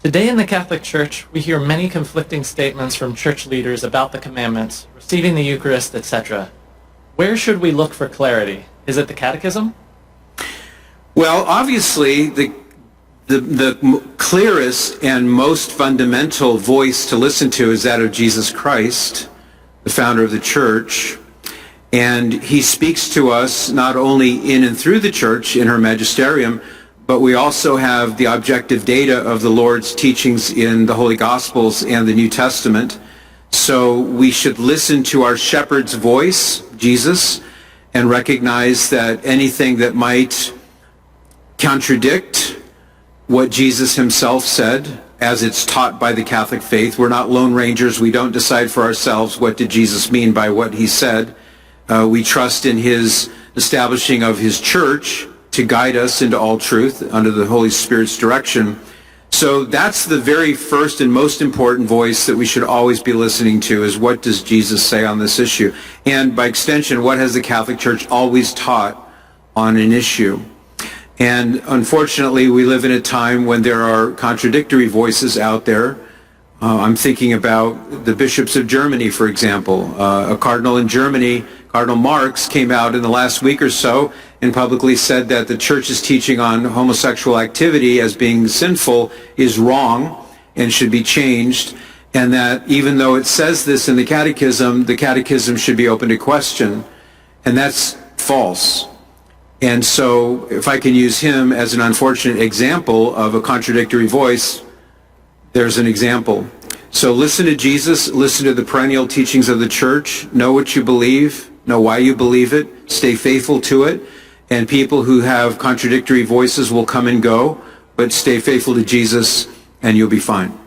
Today in the Catholic Church, we hear many conflicting statements from church leaders about the commandments, receiving the Eucharist, etc. Where should we look for clarity? Is it the Catechism? Well, obviously, the clearest and most fundamental voice to listen to is that of Jesus Christ, the founder of the Church. And he speaks to us not only in and through the Church in her magisterium, but we also have the objective data of the Lord's teachings in the Holy Gospels and the New Testament. So we should listen to our shepherd's voice, Jesus, and recognize that anything that might contradict what Jesus himself said, as it's taught by the Catholic faith. We're not lone rangers. We don't decide for ourselves what did Jesus mean by what he said. We trust in his establishing of his church to guide us into all truth under the Holy Spirit's direction. So that's the very first and most important voice that we should always be listening to, is what does Jesus say on this issue? And by extension, what has the Catholic Church always taught on an issue? And unfortunately, we live in a time when there are contradictory voices out there. I'm thinking about the bishops of Germany, for example. A cardinal in Germany, Cardinal Marx, came out in the last week or so and publicly said that the Church's teaching on homosexual activity as being sinful is wrong and should be changed, and that even though it says this in the Catechism should be open to question. And that's false. And so if I can use him as an unfortunate example of a contradictory voice, there's an example. So listen to Jesus, listen to the perennial teachings of the Church, know what you believe, know why you believe it, stay faithful to it, and people who have contradictory voices will come and go, but stay faithful to Jesus and you'll be fine.